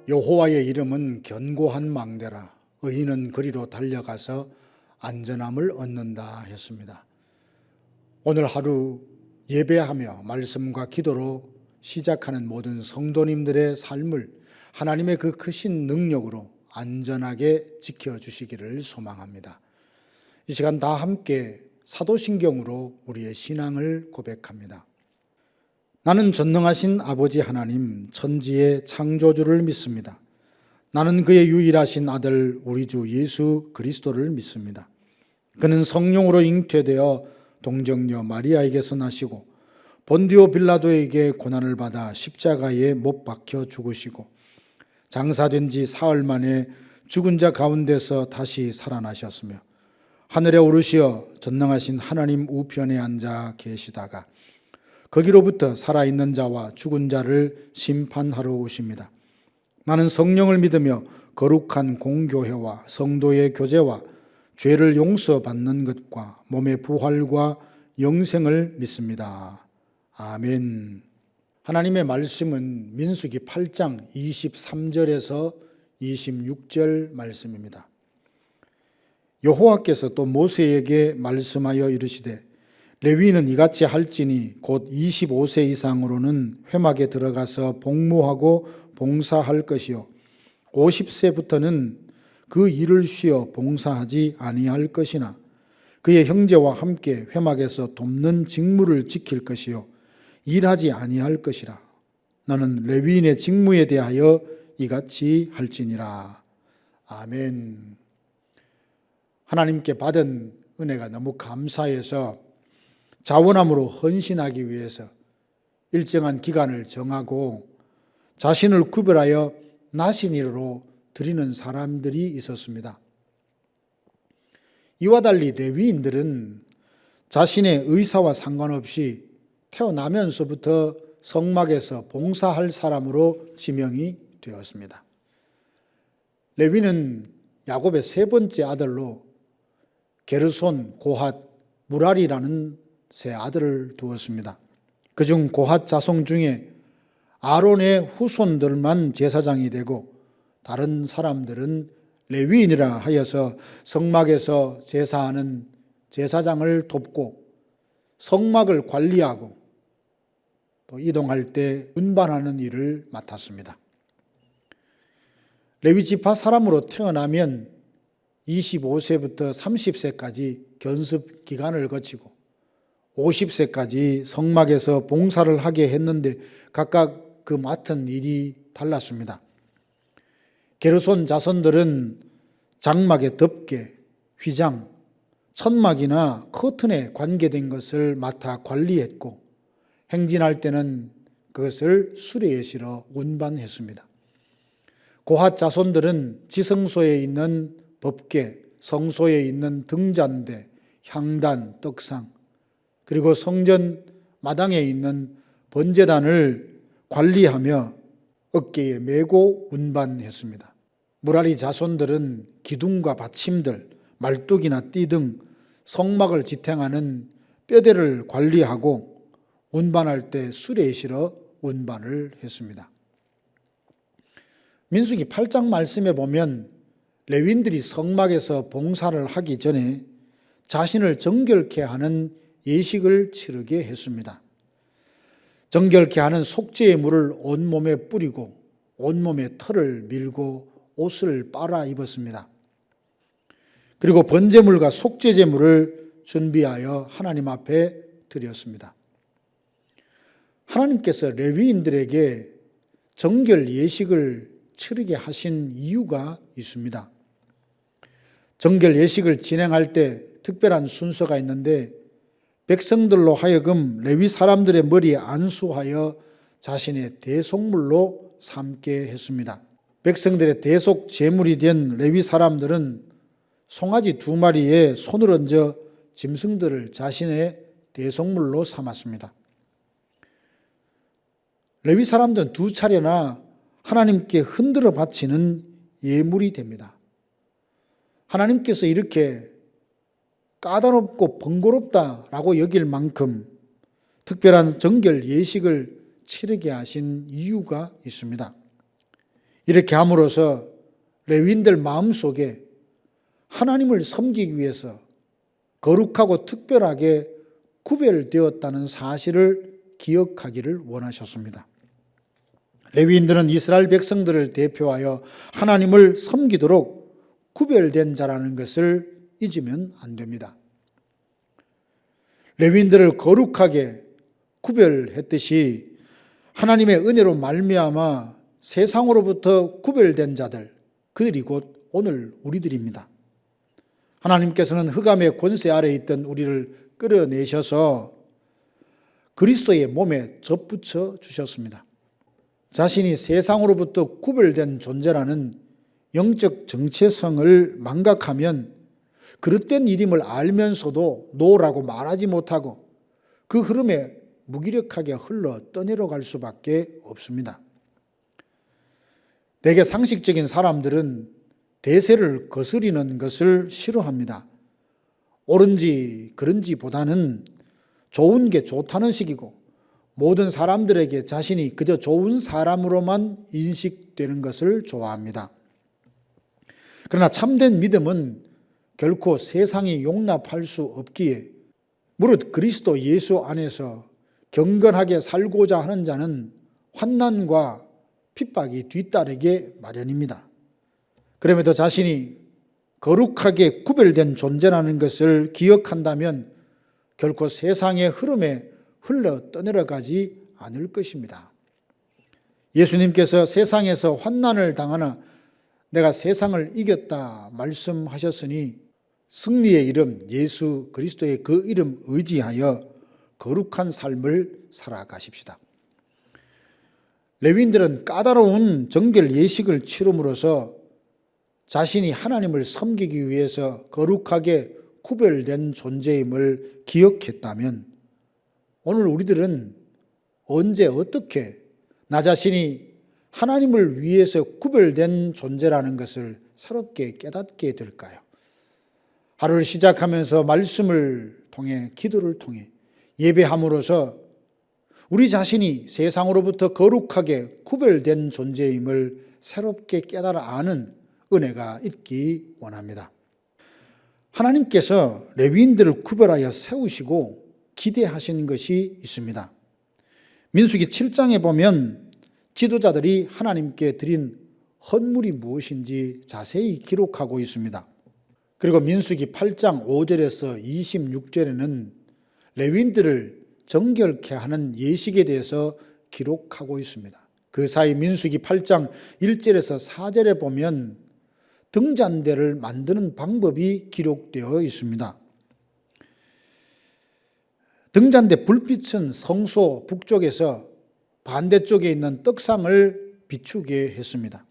여호와의 이름은 견고한 망대라. 의인은 그리로 달려가서 안전함을 얻는다 했습니다. 오늘 하루 예배하며 말씀과 기도로 시작하는 모든 성도님들의 삶을 하나님의 그 크신 능력으로 안전하게 지켜주시기를 소망합니다. 이 시간 다 함께 사도신경으로 우리의 신앙을 고백합니다. 나는 전능하신 아버지 하나님, 천지의 창조주를 믿습니다. 나는 그의 유일하신 아들 우리 주 예수 그리스도를 믿습니다. 그는 성령으로 잉태되어 동정녀 마리아에게서 나시고 본디오 빌라도에게 고난을 받아 십자가에 못 박혀 죽으시고 장사된 지 사흘 만에 죽은 자 가운데서 다시 살아나셨으며 하늘에 오르시어 전능하신 하나님 우편에 앉아 계시다가 거기로부터 살아있는 자와 죽은 자를 심판하러 오십니다. 나는 성령을 믿으며 거룩한 공교회와 성도의 교제와 죄를 용서받는 것과 몸의 부활과 영생을 믿습니다. 아멘. 하나님의 말씀은 민수기 8장 23절에서 26절 말씀입니다. 여호와께서 또 모세에게 말씀하여 이르시되 레위인은 이같이 할지니 곧 25세 이상으로는 회막에 들어가서 복무하고 봉사할 것이요 50세부터는 그 일을 쉬어 봉사하지 아니할 것이나 그의 형제와 함께 회막에서 돕는 직무를 지킬 것이요 일하지 아니할 것이라. 너는 레위인의 직무에 대하여 이같이 할지니라. 아멘. 하나님께 받은 은혜가 너무 감사해서 자원함으로 헌신하기 위해서 일정한 기간을 정하고 자신을 구별하여 나신일로 드리는 사람들이 있었습니다. 이와 달리 레위인들은 자신의 의사와 상관없이 태어나면서부터 성막에서 봉사할 사람으로 지명이 되었습니다. 레위는 야곱의 세 번째 아들로 게르손, 고핫, 무랄이라는 세 아들을 두었습니다. 그중 고핫 자손 중에 아론의 후손들만 제사장이 되고 다른 사람들은 레위인이라 하여서 성막에서 제사하는 제사장을 돕고 성막을 관리하고 또 이동할 때 운반하는 일을 맡았습니다. 레위 지파 사람으로 태어나면 25세부터 30세까지 견습 기간을 거치고 50세까지 성막에서 봉사를 하게 했는데 각각 그 맡은 일이 달랐습니다. 게르손 자손들은 장막의 덮개, 휘장, 천막이나 커튼에 관계된 것을 맡아 관리했고 행진할 때는 그것을 수레에 실어 운반했습니다. 고핫 자손들은 지성소에 있는 법궤, 성소에 있는 등잔대, 향단, 떡상, 그리고 성전 마당에 있는 번제단을 관리하며 어깨에 메고 운반했습니다. 무라리 자손들은 기둥과 받침들, 말뚝이나 띠 등 성막을 지탱하는 뼈대를 관리하고 운반할 때 수레에 실어 운반을 했습니다. 민수기 8장 말씀에 보면 레위인들이 성막에서 봉사를 하기 전에 자신을 정결케 하는 예식을 치르게 했습니다. 정결케 하는 속죄의 물을 온몸에 뿌리고 온몸에 털을 밀고 옷을 빨아 입었습니다. 그리고 번제물과 속죄제물을 준비하여 하나님 앞에 드렸습니다. 하나님께서 레위인들에게 정결 예식을 치르게 하신 이유가 있습니다. 정결 예식을 진행할 때 특별한 순서가 있는데 백성들로 하여금 레위 사람들의 머리에 안수하여 자신의 대속물로 삼게 했습니다. 백성들의 대속 제물이 된 레위 사람들은 송아지 2마리에 손을 얹어 짐승들을 자신의 대속물로 삼았습니다. 레위 사람들은 2차례나 하나님께 흔들어 바치는 예물이 됩니다. 하나님께서 이렇게 까다롭고 번거롭다라고 여길 만큼 특별한 정결 예식을 치르게 하신 이유가 있습니다. 이렇게 함으로써 레위인들 마음속에 하나님을 섬기기 위해서 거룩하고 특별하게 구별되었다는 사실을 기억하기를 원하셨습니다. 레위인들은 이스라엘 백성들을 대표하여 하나님을 섬기도록 구별된 자라는 것을 잊으면 안 됩니다. 레위인들을 거룩하게 구별했듯이 하나님의 은혜로 말미암아 세상으로부터 구별된 자들, 그들이 곧 오늘 우리들입니다. 하나님께서는 흑암의 권세 아래에 있던 우리를 끌어내셔서 그리스도의 몸에 접붙여 주셨습니다. 자신이 세상으로부터 구별된 존재라는 영적 정체성을 망각하면 그릇된 일임을 알면서도 노라고 말하지 못하고 그 흐름에 무기력하게 흘러 떠내려갈 수밖에 없습니다. 대개 상식적인 사람들은 대세를 거스리는 것을 싫어합니다. 옳은지 그른지 보다는 좋은 게 좋다는 식이고 모든 사람들에게 자신이 그저 좋은 사람으로만 인식되는 것을 좋아합니다. 그러나 참된 믿음은 결코 세상이 용납할 수 없기에 무릇 그리스도 예수 안에서 경건하게 살고자 하는 자는 환난과 핍박이 뒤따르게 마련입니다. 그럼에도 자신이 거룩하게 구별된 존재라는 것을 기억한다면 결코 세상의 흐름에 흘러 떠내려가지 않을 것입니다. 예수님께서 세상에서 환난을 당하나 내가 세상을 이겼다 말씀하셨으니 승리의 이름 예수 그리스도의 그 이름 의지하여 거룩한 삶을 살아가십시다. 레위인들은 까다로운 정결 예식을 치름으로써 자신이 하나님을 섬기기 위해서 거룩하게 구별된 존재임을 기억했다면 오늘 우리들은 언제 어떻게 나 자신이 하나님을 위해서 구별된 존재라는 것을 새롭게 깨닫게 될까요? 하루를 시작하면서 말씀을 통해 기도를 통해 예배함으로써 우리 자신이 세상으로부터 거룩하게 구별된 존재임을 새롭게 깨달아 아는 은혜가 있기 원합니다. 하나님께서 레위인들을 구별하여 세우시고 기대하시는 것이 있습니다. 민수기 7장에 보면 지도자들이 하나님께 드린 헌물이 무엇인지 자세히 기록하고 있습니다. 그리고 민수기 8장 5절에서 26절에는 레위인들을 정결케 하는 예식에 대해서 기록하고 있습니다. 그 사이 민수기 8장 1절에서 4절에 보면 등잔대를 만드는 방법이 기록되어 있습니다. 등잔대 불빛은 성소 북쪽에서 반대쪽에 있는 떡상을 비추게 했습니다.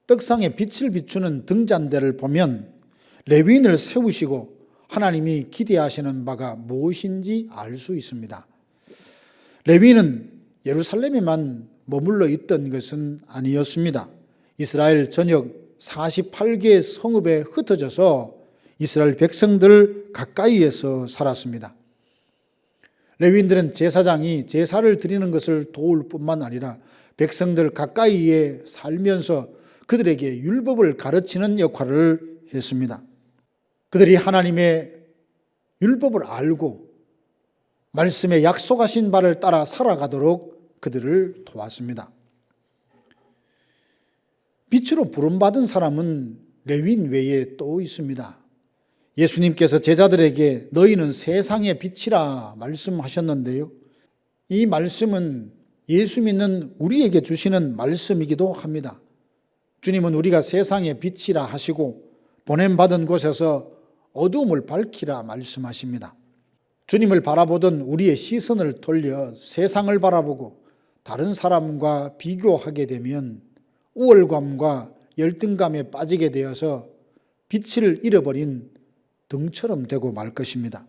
떡상에 빛을 비추는 등잔대를 보면 레위인을 세우시고 하나님이 기대하시는 바가 무엇인지 알 수 있습니다. 레위인은 예루살렘에만 머물러 있던 것은 아니었습니다. 이스라엘 전역 48개의 성읍에 흩어져서 이스라엘 백성들 가까이에서 살았습니다. 레위인들은 제사장이 제사를 드리는 것을 도울 뿐만 아니라 백성들 가까이에 살면서 그들에게 율법을 가르치는 역할을 했습니다. 그들이 하나님의 율법을 알고 말씀에 약속하신 바를 따라 살아가도록 그들을 도왔습니다. 빛으로 부름받은 사람은 레위인 외에 또 있습니다. 예수님께서 제자들에게 너희는 세상의 빛이라 말씀하셨는데요. 이 말씀은 예수 믿는 우리에게 주시는 말씀이기도 합니다. 주님은 우리가 세상의 빛이라 하시고 보냄받은 곳에서 어두움을 밝히라 말씀하십니다. 주님을 바라보던 우리의 시선을 돌려 세상을 바라보고 다른 사람과 비교하게 되면 우월감과 열등감에 빠지게 되어서 빛을 잃어버린 등처럼 되고 말 것입니다.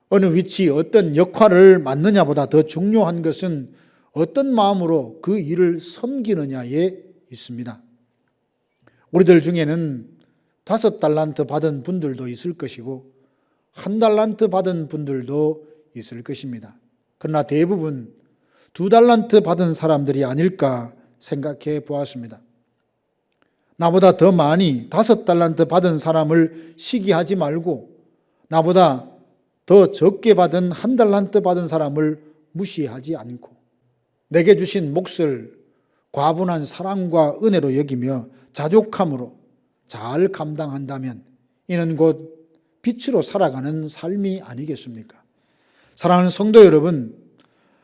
어느 위치, 어떤 역할을 맡느냐보다 더 중요한 것은 어떤 마음으로 그 일을 섬기느냐에 있습니다. 우리들 중에는 5달란트 받은 분들도 있을 것이고 1달란트 받은 분들도 있을 것입니다. 그러나 대부분 2달란트 받은 사람들이 아닐까 생각해 보았습니다. 나보다 더 많이 5달란트 받은 사람을 시기하지 말고 나보다 더 적게 받은 1달란트 받은 사람을 무시하지 않고 내게 주신 몫을 과분한 사랑과 은혜로 여기며 자족함으로 잘 감당한다면 이는 곧 빛으로 살아가는 삶이 아니겠습니까? 사랑하는 성도 여러분,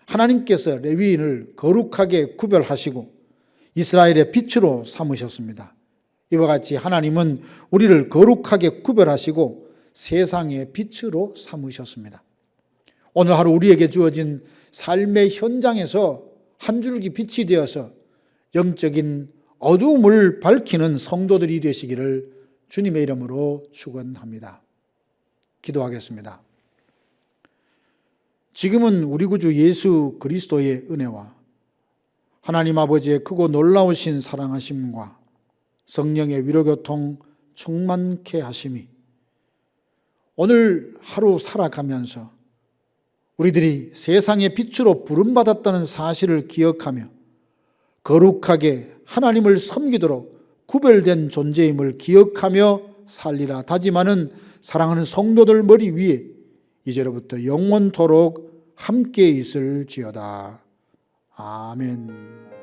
하나님께서 레위인을 거룩하게 구별하시고 이스라엘의 빛으로 삼으셨습니다. 이와 같이 하나님은 우리를 거룩하게 구별하시고 세상의 빛으로 삼으셨습니다. 오늘 하루 우리에게 주어진 삶의 현장에서 한 줄기 빛이 되어서 영적인 어두움을 밝히는 성도들이 되시기를 주님의 이름으로 축원합니다. 기도하겠습니다. 지금은 우리 구주 예수 그리스도의 은혜와 하나님 아버지의 크고 놀라우신 사랑하심과 성령의 위로교통 충만케 하심이 오늘 하루 살아가면서 우리들이 세상의 빛으로 부름받았다는 사실을 기억하며 거룩하게 하나님을 섬기도록 구별된 존재임을 기억하며 살리라 다짐하는 사랑하는 성도들 머리 위에 이제로부터 영원토록 함께 있을지어다. 아멘.